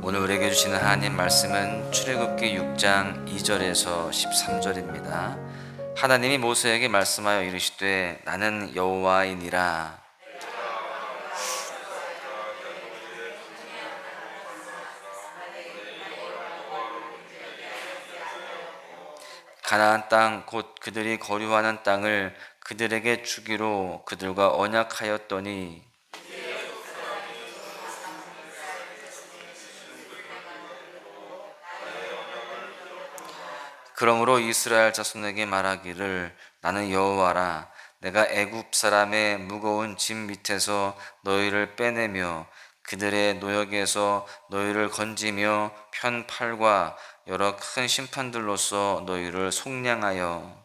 오늘 우리에게 주시는 하나님 말씀은 출애굽기 6장 2절에서 13절입니다. 하나님이 모세에게 말씀하여 이르시되 나는 여호와이니라. 가나안 땅 곧 그들이 거류하는 땅을 그들에게 주기로 그들과 언약하였더니 그러므로 이스라엘 자손에게 말하기를 나는 여호와라. 내가 애굽 사람의 무거운 짐 밑에서 너희를 빼내며 그들의 노역에서 너희를 건지며 편팔과 여러 큰 심판들로서 너희를 속량하여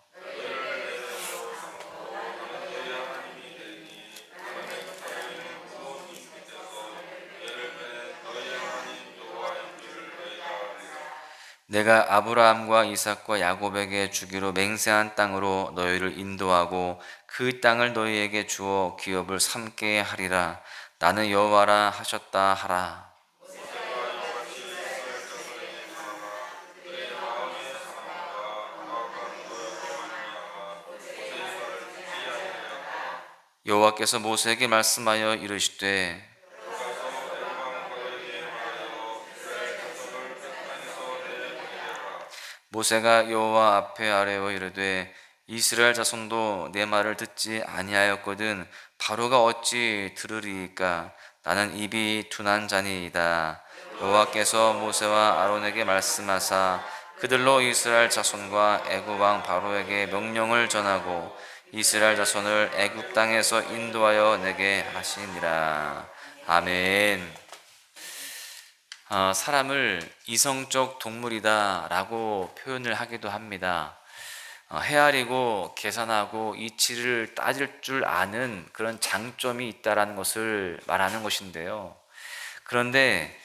내가 아브라함과 이삭과 야곱에게 주기로 맹세한 땅으로 너희를 인도하고 그 땅을 너희에게 주어 기업을 삼게 하리라. 나는 여호와라 하셨다 하라. 여호와께서 모세에게 말씀하여 이르시되 모세가 여호와 앞에 아뢰어 이르되 이스라엘 자손도 내 말을 듣지 아니하였거든 바로가 어찌 들으리이까. 나는 입이 둔한 자니이다. 여호와께서 모세와 아론에게 말씀하사 그들로 이스라엘 자손과 애굽 왕 바로에게 명령을 전하고 이스라엘 자손을 애굽 땅에서 인도하여 내게 하시니라. 아멘. 사람을 이성적 동물이다 라고 표현을 하기도 합니다. 헤아리고 계산하고 이치를 따질 줄 아는 그런 장점이 있다라는 것을 말하는 것인데요. 그런데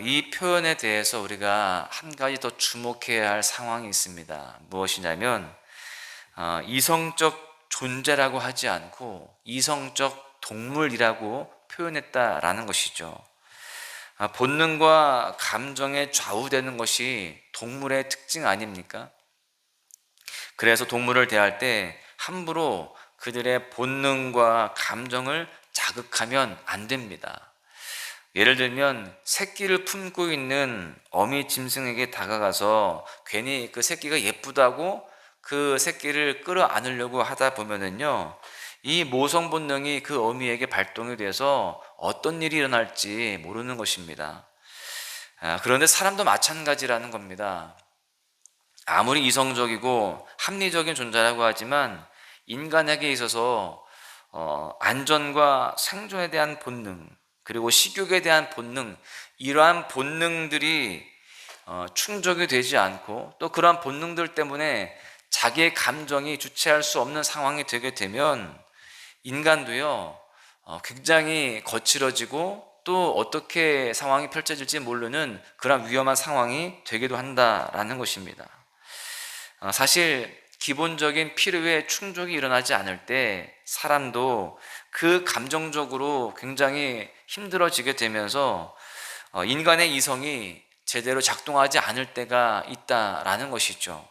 이 표현에 대해서 우리가 한 가지 더 주목해야 할 상황이 있습니다. 무엇이냐면 이성적 존재라고 하지 않고 이성적 동물이라고 표현했다라는 것이죠. 본능과 감정에 좌우되는 것이 동물의 특징 아닙니까? 그래서 동물을 대할 때 함부로 그들의 본능과 감정을 자극하면 안 됩니다. 예를 들면 새끼를 품고 있는 어미 짐승에게 다가가서 괜히 그 새끼가 예쁘다고 그 새끼를 끌어안으려고 하다 보면은요, 이 모성 본능이 그 어미에게 발동이 돼서 어떤 일이 일어날지 모르는 것입니다. 그런데 사람도 마찬가지라는 겁니다. 아무리 이성적이고 합리적인 존재라고 하지만 인간에게 있어서 안전과 생존에 대한 본능, 그리고 식욕에 대한 본능, 이러한 본능들이 충족이 되지 않고 또 그러한 본능들 때문에 자기의 감정이 주체할 수 없는 상황이 되게 되면 인간도요 굉장히 거칠어지고 또 어떻게 상황이 펼쳐질지 모르는 그런 위험한 상황이 되기도 한다라는 것입니다. 사실 기본적인 필요의 충족이 일어나지 않을 때 사람도 그 감정적으로 굉장히 힘들어지게 되면서 인간의 이성이 제대로 작동하지 않을 때가 있다라는 것이죠.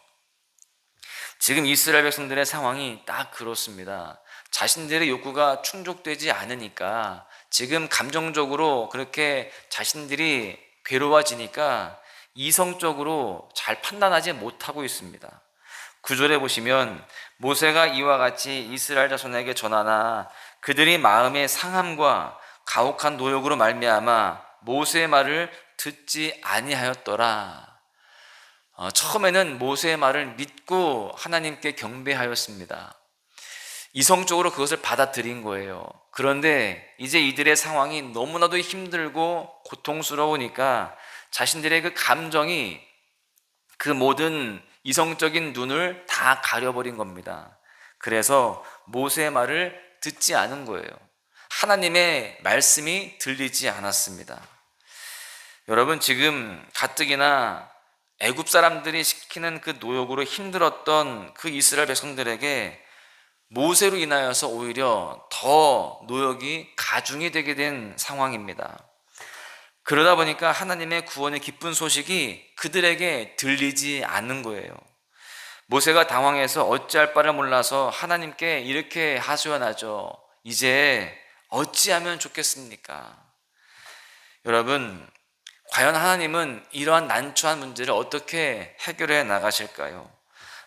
지금 이스라엘 백성들의 상황이 딱 그렇습니다. 자신들의 욕구가 충족되지 않으니까 지금 감정적으로 그렇게 자신들이 괴로워지니까 이성적으로 잘 판단하지 못하고 있습니다. 9절에 보시면 모세가 이와 같이 이스라엘 자손에게 전하나 그들이 마음의 상함과 가혹한 노역으로 말미암아 모세의 말을 듣지 아니하였더라. 처음에는 모세의 말을 믿고 하나님께 경배하였습니다. 이성적으로 그것을 받아들인 거예요. 그런데 이제 이들의 상황이 너무나도 힘들고 고통스러우니까 자신들의 그 감정이 그 모든 이성적인 눈을 다 가려버린 겁니다. 그래서 모세의 말을 듣지 않은 거예요. 하나님의 말씀이 들리지 않았습니다. 여러분, 지금 가뜩이나 애굽 사람들이 시키는 그 노역으로 힘들었던 그 이스라엘 백성들에게 모세로 인하여서 오히려 더 노역이 가중이 되게 된 상황입니다. 그러다 보니까 하나님의 구원의 기쁜 소식이 그들에게 들리지 않는 거예요. 모세가 당황해서 어찌할 바를 몰라서 하나님께 이렇게 하소연하죠. 이제 어찌하면 좋겠습니까? 여러분, 과연 하나님은 이러한 난처한 문제를 어떻게 해결해 나가실까요?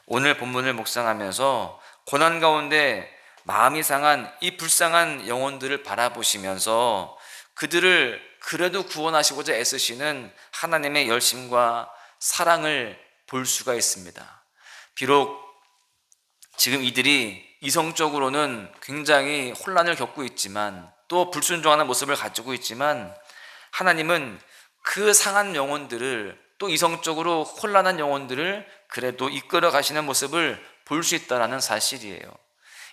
오늘 본문을 묵상하면서 고난 가운데 마음이 상한 이 불쌍한 영혼들을 바라보시면서 그들을 그래도 구원하시고자 애쓰시는 하나님의 열심과 사랑을 볼 수가 있습니다. 비록 지금 이들이 이성적으로는 굉장히 혼란을 겪고 있지만 또 불순종하는 모습을 가지고 있지만 하나님은 그 상한 영혼들을 또 이성적으로 혼란한 영혼들을 그래도 이끌어 가시는 모습을 볼 수 있다는 사실이에요.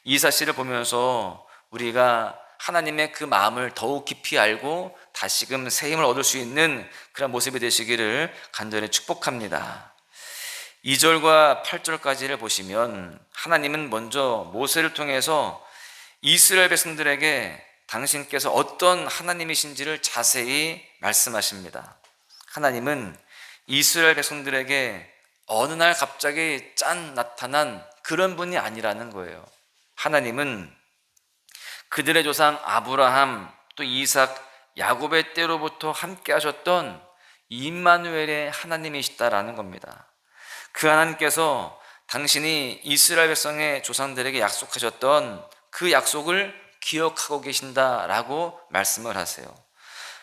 이 사실을 보면서 우리가 하나님의 그 마음을 더욱 깊이 알고 다시금 새 힘을 얻을 수 있는 그런 모습이 되시기를 간절히 축복합니다. 2절과 8절까지를 보시면 하나님은 먼저 모세를 통해서 이스라엘 백성들에게 당신께서 어떤 하나님이신지를 자세히 말씀하십니다. 하나님은 이스라엘 백성들에게 어느 날 갑자기 짠 나타난 그런 분이 아니라는 거예요. 하나님은 그들의 조상 아브라함 또 이삭 야곱의 때로부터 함께 하셨던 임마누엘의 하나님이시다라는 겁니다. 그 하나님께서 당신이 이스라엘 백성의 조상들에게 약속하셨던 그 약속을 기억하고 계신다라고 말씀을 하세요.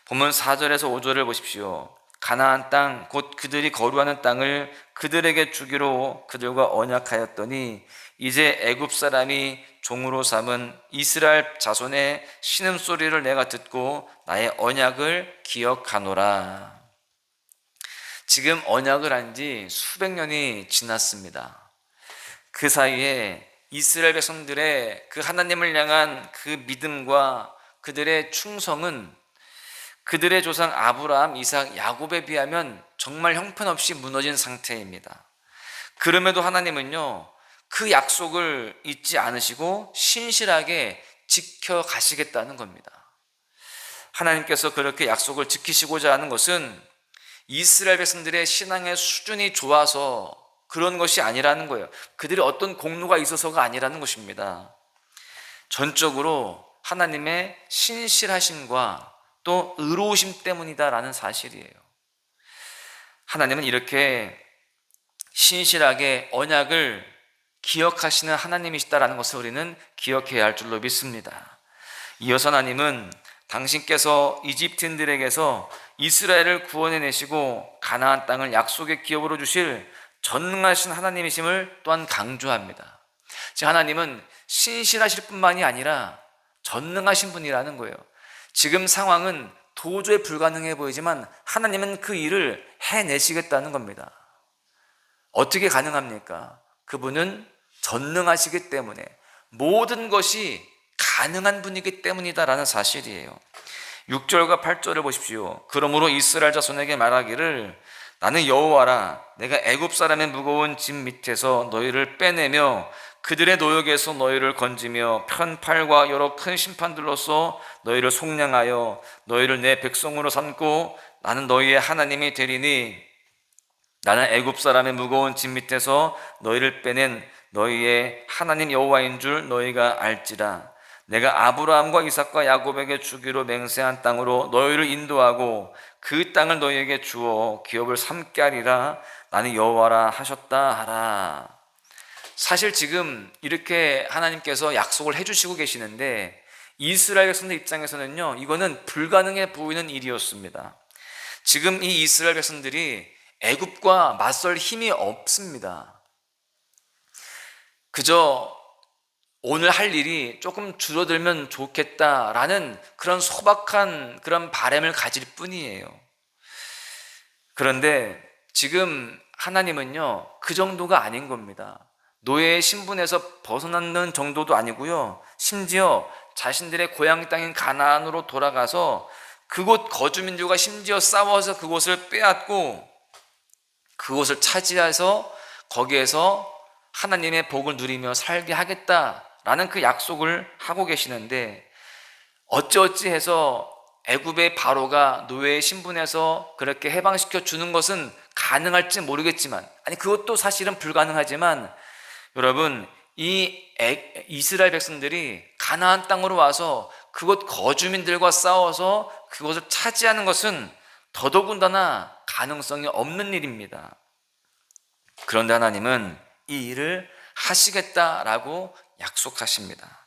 본문 4절에서 5절을 보십시오. 가나안 땅 곧 그들이 거류하는 땅을 그들에게 주기로 그들과 언약하였더니 이제 애굽 사람이 종으로 삼은 이스라엘 자손의 신음소리를 내가 듣고 나의 언약을 기억하노라. 지금 언약을 한 지 수백 년이 지났습니다. 그 사이에 이스라엘 백성들의 그 하나님을 향한 그 믿음과 그들의 충성은 그들의 조상 아브라함, 이삭, 야곱에 비하면 정말 형편없이 무너진 상태입니다. 그럼에도 하나님은요, 그 약속을 잊지 않으시고 신실하게 지켜가시겠다는 겁니다. 하나님께서 그렇게 약속을 지키시고자 하는 것은 이스라엘 백성들의 신앙의 수준이 좋아서 그런 것이 아니라는 거예요. 그들이 어떤 공로가 있어서가 아니라는 것입니다. 전적으로 하나님의 신실하심과 또 의로우심 때문이다라는 사실이에요. 하나님은 이렇게 신실하게 언약을 기억하시는 하나님이시다라는 것을 우리는 기억해야 할 줄로 믿습니다. 이어서 하나님은 당신께서 이집트인들에게서 이스라엘을 구원해내시고 가나안 땅을 약속의 기업으로 주실 전능하신 하나님이심을 또한 강조합니다. 즉 하나님은 신실하실 뿐만이 아니라 전능하신 분이라는 거예요. 지금 상황은 도저히 불가능해 보이지만 하나님은 그 일을 해내시겠다는 겁니다. 어떻게 가능합니까? 그분은 전능하시기 때문에 모든 것이 가능한 분이기 때문이다라는 사실이에요. 6절과 8절을 보십시오. 그러므로 이스라엘 자손에게 말하기를 나는 여호와라 내가 애굽 사람의 무거운 짐 밑에서 너희를 빼내며 그들의 노역에서 너희를 건지며 편팔과 여러 큰 심판들로서 너희를 속량하여 너희를 내 백성으로 삼고 나는 너희의 하나님이 되리니 나는 애굽 사람의 무거운 짐 밑에서 너희를 빼낸 너희의 하나님 여호와인 줄 너희가 알지라. 내가 아브라함과 이삭과 야곱에게 주기로 맹세한 땅으로 너희를 인도하고 그 땅을 너희에게 주어 기업을 삼게 하리라. 나는 여호와라 하셨다 하라. 사실 지금 이렇게 하나님께서 약속을 해주시고 계시는데 이스라엘 백성들 입장에서는요, 이거는 불가능해 보이는 일이었습니다. 지금 이 이스라엘 백성들이 애굽과 맞설 힘이 없습니다. 그저 오늘 할 일이 조금 줄어들면 좋겠다라는 그런 소박한 그런 바람을 가질 뿐이에요. 그런데 지금 하나님은요, 그 정도가 아닌 겁니다. 노예의 신분에서 벗어나는 정도도 아니고요, 심지어 자신들의 고향 땅인 가나안으로 돌아가서 그곳 거주민들과 심지어 싸워서 그곳을 빼앗고 그곳을 차지해서 거기에서 하나님의 복을 누리며 살게 하겠다라는 그 약속을 하고 계시는데 어찌어찌 해서 애굽의 바로가 노예의 신분에서 그렇게 해방시켜 주는 것은 가능할지 모르겠지만, 아니 그것도 사실은 불가능하지만, 여러분 이스라엘 백성들이 가나안 땅으로 와서 그곳 거주민들과 싸워서 그것을 차지하는 것은 더더군다나 가능성이 없는 일입니다. 그런데 하나님은 이 일을 하시겠다라고 약속하십니다.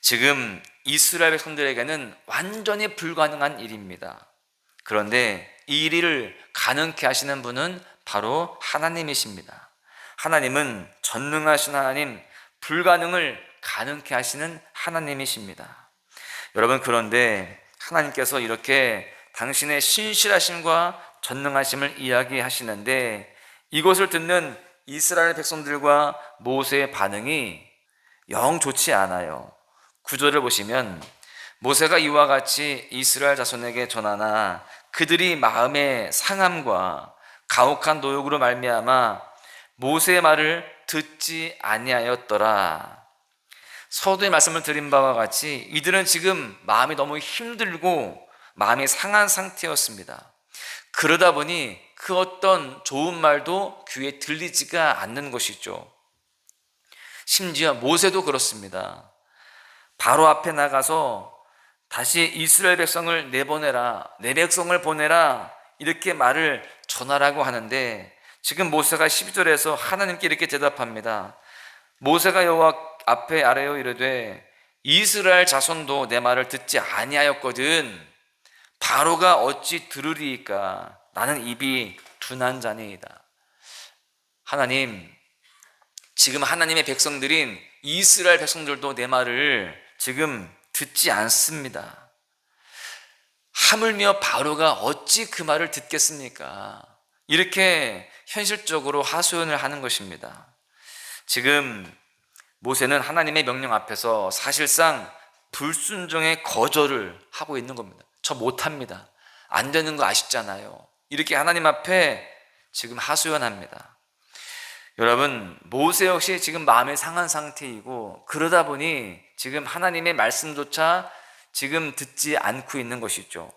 지금 이스라엘 백성들에게는 완전히 불가능한 일입니다. 그런데 이 일을 가능케 하시는 분은 바로 하나님이십니다. 하나님은 전능하신 하나님, 불가능을 가능케 하시는 하나님이십니다. 여러분, 그런데 하나님께서 이렇게 당신의 신실하심과 전능하심을 이야기하시는데, 이것을 듣는 이스라엘 백성들과 모세의 반응이 영 좋지 않아요. 9절을 보시면, 모세가 이와 같이 이스라엘 자손에게 전하나 그들이 마음의 상함과 가혹한 노역으로 말미암아 모세의 말을 듣지 아니하였더라. 서두에 말씀을 드린 바와 같이 이들은 지금 마음이 너무 힘들고 마음이 상한 상태였습니다. 그러다 보니 그 어떤 좋은 말도 귀에 들리지가 않는 것이죠. 심지어 모세도 그렇습니다. 바로 앞에 나가서 다시 이스라엘 백성을 내보내라, 내 백성을 보내라, 이렇게 말을 전하라고 하는데, 지금 모세가 12절에서 하나님께 이렇게 대답합니다. 모세가 여호와 앞에 아뢰어 이르되 이스라엘 자손도 내 말을 듣지 아니하였거든 바로가 어찌 들으리이까? 나는 입이 둔한 자니이다. 하나님, 지금 하나님의 백성들인 이스라엘 백성들도 내 말을 지금 듣지 않습니다. 하물며 바로가 어찌 그 말을 듣겠습니까? 이렇게 현실적으로 하소연을 하는 것입니다. 지금 모세는 하나님의 명령 앞에서 사실상 불순종의 거절을 하고 있는 겁니다. 저 못합니다. 안 되는 거 아시잖아요. 이렇게 하나님 앞에 지금 하소연합니다. 여러분, 모세 역시 지금 마음이 상한 상태이고, 그러다 보니 지금 하나님의 말씀조차 지금 듣지 않고 있는 것이죠.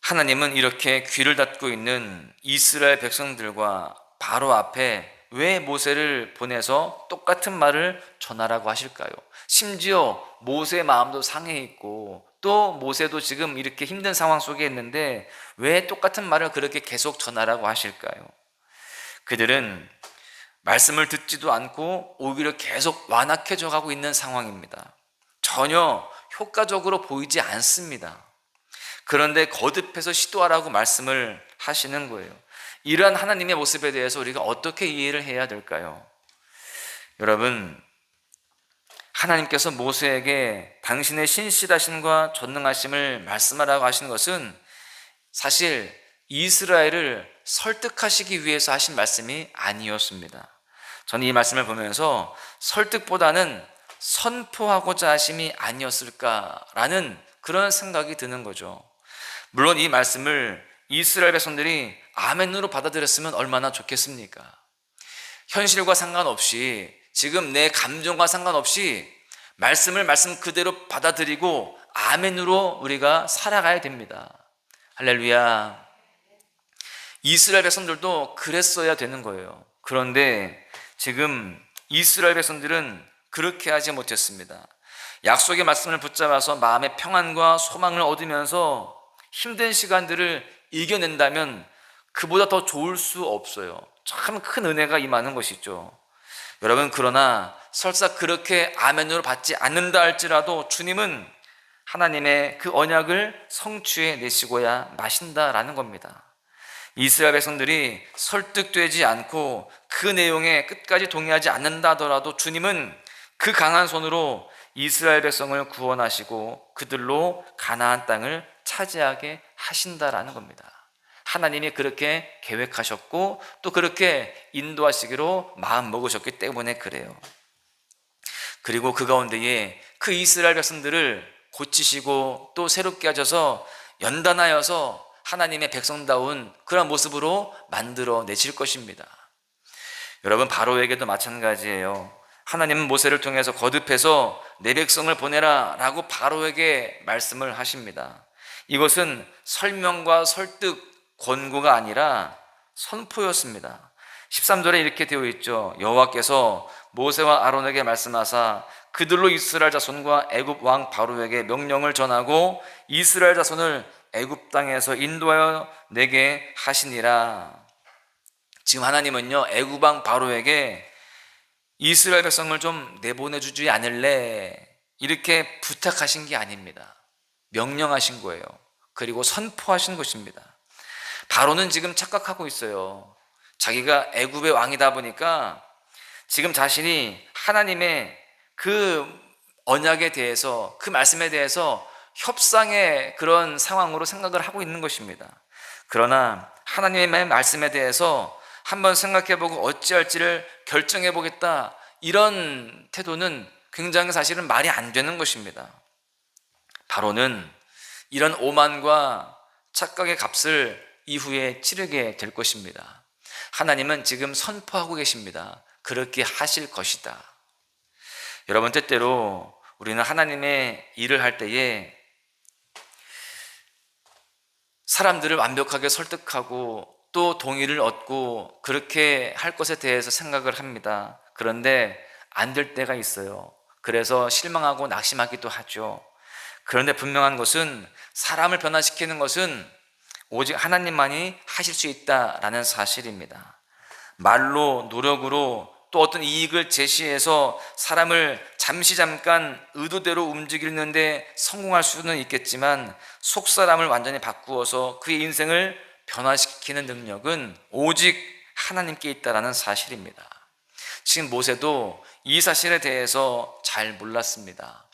하나님은 이렇게 귀를 닫고 있는 이스라엘 백성들과 바로 앞에 왜 모세를 보내서 똑같은 말을 전하라고 하실까요? 심지어 모세의 마음도 상해 있고 또 모세도 지금 이렇게 힘든 상황 속에 있는데 왜 똑같은 말을 그렇게 계속 전하라고 하실까요? 그들은 말씀을 듣지도 않고 오히려 계속 완악해져 가고 있는 상황입니다. 전혀 효과적으로 보이지 않습니다. 그런데 거듭해서 시도하라고 말씀을 하시는 거예요. 이러한 하나님의 모습에 대해서 우리가 어떻게 이해를 해야 될까요? 여러분, 하나님께서 모세에게 당신의 신실하심과 전능하심을 말씀하라고 하시는 것은 사실 이스라엘을 설득하시기 위해서 하신 말씀이 아니었습니다. 저는 이 말씀을 보면서 설득보다는 선포하고자 하심이 아니었을까라는 그런 생각이 드는 거죠. 물론 이 말씀을 이스라엘 백성들이 아멘으로 받아들였으면 얼마나 좋겠습니까? 현실과 상관없이, 지금 내 감정과 상관없이 말씀을 말씀 그대로 받아들이고 아멘으로 우리가 살아가야 됩니다. 할렐루야. 이스라엘 백성들도 그랬어야 되는 거예요. 그런데 지금 이스라엘 백성들은 그렇게 하지 못했습니다. 약속의 말씀을 붙잡아서 마음의 평안과 소망을 얻으면서 힘든 시간들을 이겨낸다면 그보다 더 좋을 수 없어요. 참 큰 은혜가 임하는 것이죠. 여러분, 그러나 설사 그렇게 아멘으로 받지 않는다 할지라도 주님은 하나님의 그 언약을 성취해 내시고야 마신다라는 겁니다. 이스라엘 백성들이 설득되지 않고 그 내용에 끝까지 동의하지 않는다 하더라도 주님은 그 강한 손으로 이스라엘 백성을 구원하시고 그들로 가나안 땅을 차지하게 하신다라는 겁니다. 하나님이 그렇게 계획하셨고 또 그렇게 인도하시기로 마음 먹으셨기 때문에 그래요. 그리고 그 가운데에 그 이스라엘 백성들을 고치시고 또 새롭게 하셔서 연단하여서 하나님의 백성다운 그런 모습으로 만들어 내실 것입니다. 여러분, 바로에게도 마찬가지예요. 하나님은 모세를 통해서 거듭해서 내 백성을 보내라 라고 바로에게 말씀을 하십니다. 이것은 설명과 설득, 권고가 아니라 선포였습니다. 13절에 이렇게 되어 있죠. 여호와께서 모세와 아론에게 말씀하사 그들로 이스라엘 자손과 애굽 왕 바로에게 명령을 전하고 이스라엘 자손을 애굽 땅에서 인도하여 내게 하시니라. 지금 하나님은요, 애굽 왕 바로에게 이스라엘 백성을 좀 내보내주지 않을래, 이렇게 부탁하신 게 아닙니다. 명령하신 거예요. 그리고 선포하신 것입니다. 바로는 지금 착각하고 있어요. 자기가 애굽의 왕이다 보니까 지금 자신이 하나님의 그 언약에 대해서, 그 말씀에 대해서 협상의 그런 상황으로 생각을 하고 있는 것입니다. 그러나 하나님의 말씀에 대해서 한번 생각해보고 어찌할지를 결정해보겠다, 이런 태도는 굉장히 사실은 말이 안 되는 것입니다. 바로는 이런 오만과 착각의 값을 이후에 치르게 될 것입니다. 하나님은 지금 선포하고 계십니다. 그렇게 하실 것이다. 여러분, 때때로 우리는 하나님의 일을 할 때에 사람들을 완벽하게 설득하고 또 동의를 얻고 그렇게 할 것에 대해서 생각을 합니다. 그런데 안 될 때가 있어요. 그래서 실망하고 낙심하기도 하죠. 그런데 분명한 것은, 사람을 변화시키는 것은 오직 하나님만이 하실 수 있다라는 사실입니다. 말로, 노력으로, 또 어떤 이익을 제시해서 사람을 잠깐 의도대로 움직이는데 성공할 수는 있겠지만, 속사람을 완전히 바꾸어서 그의 인생을 변화시키는 능력은 오직 하나님께 있다라는 사실입니다. 지금 모세도 이 사실에 대해서 잘 몰랐습니다.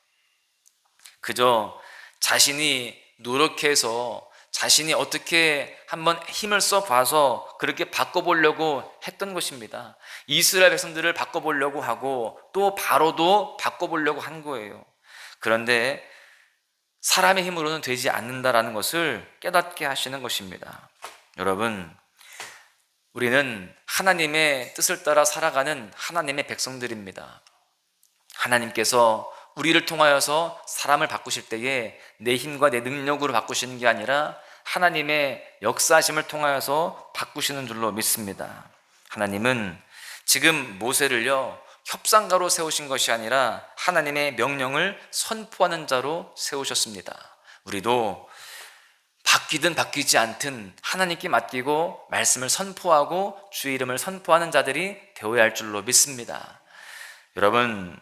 그저 자신이 노력해서, 자신이 어떻게 한번 힘을 써봐서 그렇게 바꿔보려고 했던 것입니다. 이스라엘 백성들을 바꿔보려고 하고 또 바로도 바꿔보려고 한 거예요. 그런데 사람의 힘으로는 되지 않는다라는 것을 깨닫게 하시는 것입니다. 여러분, 우리는 하나님의 뜻을 따라 살아가는 하나님의 백성들입니다. 하나님께서 우리를 통하여서 사람을 바꾸실 때에 내 힘과 내 능력으로 바꾸시는 게 아니라 하나님의 역사하심을 통하여서 바꾸시는 줄로 믿습니다. 하나님은 지금 모세를요, 협상가로 세우신 것이 아니라 하나님의 명령을 선포하는 자로 세우셨습니다. 우리도 바뀌든 바뀌지 않든 하나님께 맡기고 말씀을 선포하고 주의 이름을 선포하는 자들이 되어야 할 줄로 믿습니다. 여러분,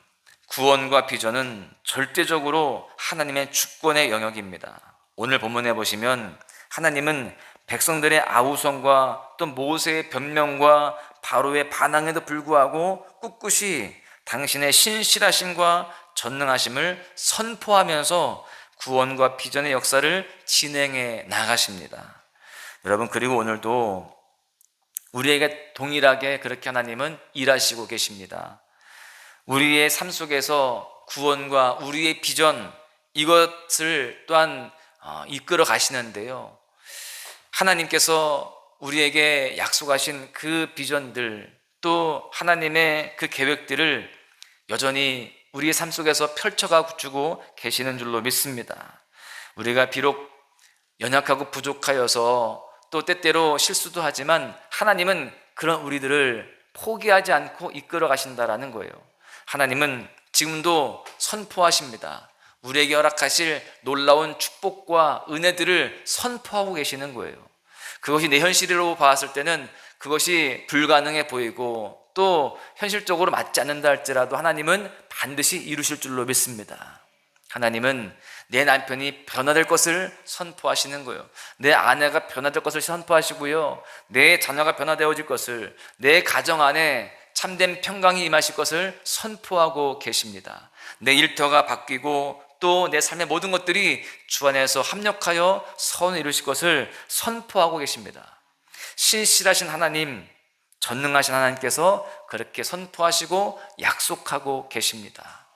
구원과 비전은 절대적으로 하나님의 주권의 영역입니다. 오늘 본문에 보시면 하나님은 백성들의 아우성과 또 모세의 변명과 바로의 반항에도 불구하고 꿋꿋이 당신의 신실하심과 전능하심을 선포하면서 구원과 비전의 역사를 진행해 나가십니다. 여러분, 그리고 오늘도 우리에게 동일하게 그렇게 하나님은 일하시고 계십니다. 우리의 삶 속에서 구원과 우리의 비전, 이것을 또한 이끌어 가시는데요, 하나님께서 우리에게 약속하신 그 비전들, 또 하나님의 그 계획들을 여전히 우리의 삶 속에서 펼쳐가지고 계시는 줄로 믿습니다. 우리가 비록 연약하고 부족하여서 또 때때로 실수도 하지만 하나님은 그런 우리들을 포기하지 않고 이끌어 가신다라는 거예요. 하나님은 지금도 선포하십니다. 우리에게 허락하실 놀라운 축복과 은혜들을 선포하고 계시는 거예요. 그것이 내 현실로 봤을 때는 그것이 불가능해 보이고 또 현실적으로 맞지 않는다 할지라도 하나님은 반드시 이루실 줄로 믿습니다. 하나님은 내 남편이 변화될 것을 선포하시는 거예요. 내 아내가 변화될 것을 선포하시고요, 내 자녀가 변화되어질 것을, 내 가정 안에 참된 평강이 임하실 것을 선포하고 계십니다. 내 일터가 바뀌고 또 내 삶의 모든 것들이 주 안에서 합력하여 선을 이루실 것을 선포하고 계십니다. 신실하신 하나님, 전능하신 하나님께서 그렇게 선포하시고 약속하고 계십니다.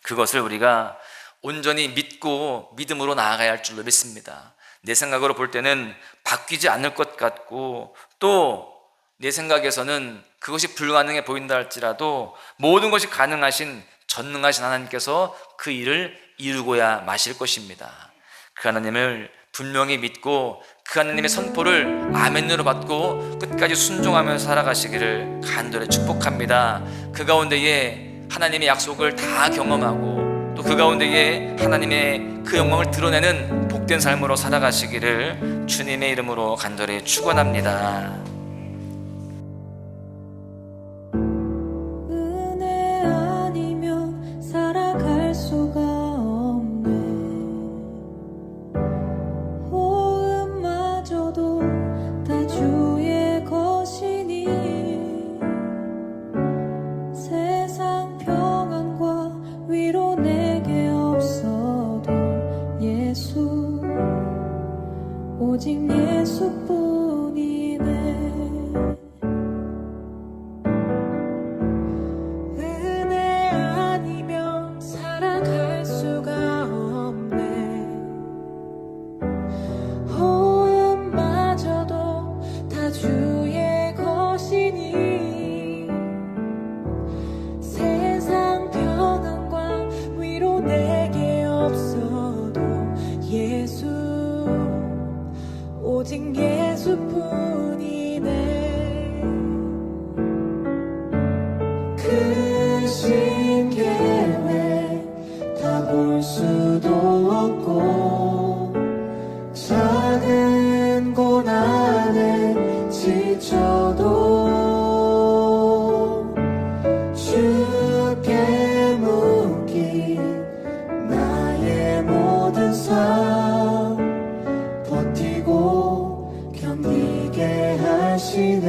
그것을 우리가 온전히 믿고 믿음으로 나아가야 할 줄로 믿습니다. 내 생각으로 볼 때는 바뀌지 않을 것 같고 또 내 생각에서는 그것이 불가능해 보인다 할지라도 모든 것이 가능하신 전능하신 하나님께서 그 일을 이루고야 마실 것입니다. 그 하나님을 분명히 믿고 그 하나님의 선포를 아멘으로 받고 끝까지 순종하면서 살아가시기를 간절히 축복합니다. 그 가운데에 하나님의 약속을 다 경험하고 또 그 가운데에 하나님의 그 영광을 드러내는 복된 삶으로 살아가시기를 주님의 이름으로 간절히 축원합니다. 은혜 아니면 살아갈 수가 없네. 호흡마저도 다 주의 것이니 세상 평안과 위로 내게 없어도 예수, 오직 예수뿐이네. 은혜 아니면 살아갈 수가 없네. 호흡마저도 다 주의 것이니 세상 평안과 위로 내게 없어도 예수, 오직 예수뿐이네. 크신 계획 다 볼 수도 없고 작은 고난에 지쳐도 주께 묶인 나의 모든 삶 버티고 견디게 하시네.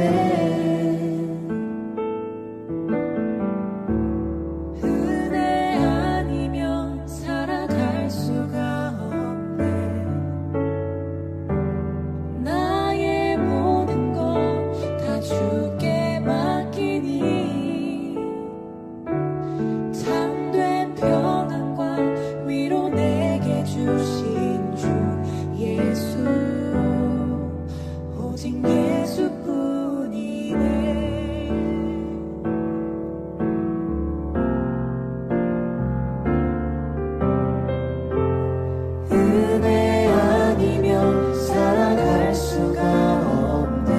은혜 아니면 살아갈 수가 없네. 나의 모든 것 다 주께 맡기니 참된 평안과 위로 내게 주신 주 예수, 오직 예수뿐이네. 은혜 아니면 살아갈 수가 없네.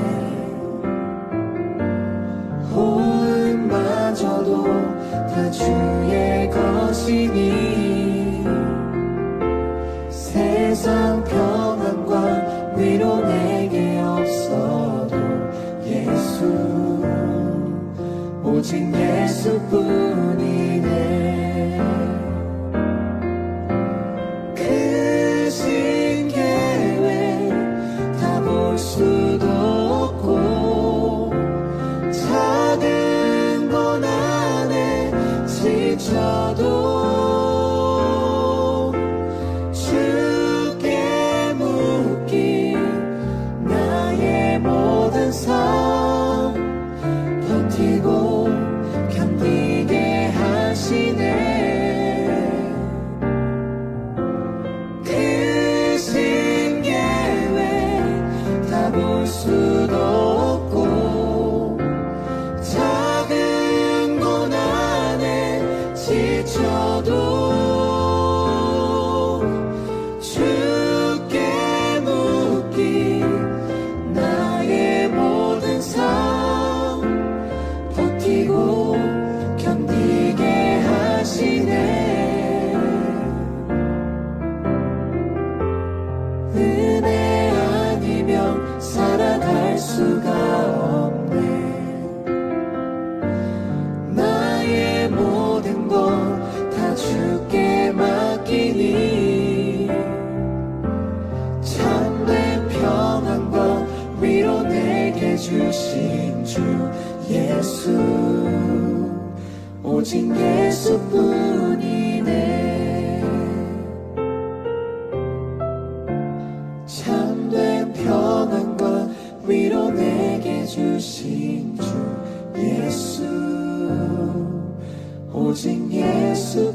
호흡마저도 다 주의 것이니 세상 평안과 위로 내게 없어도 예수, 오직 예수뿐이네. 크신 계획 다 볼 수도 없고 작은 고난에 지쳐도 주께 묶인 나의 모든 삶 버티고 견디게 하시네. 크신 계획 다 볼 수도 없고 작은 고난에 지쳐도 주께 묶인 나의 모든 삶 버티고 견디게 하시네. 은혜 아니면 살아갈 수가 없네. 나의 모든 것 다 주께 맡기니 참된 평안과 위로 내게 주신 주 예수, 오직 예수뿐이네. 참된 평안과 위로 내게 주신 주 예수, 오직 예수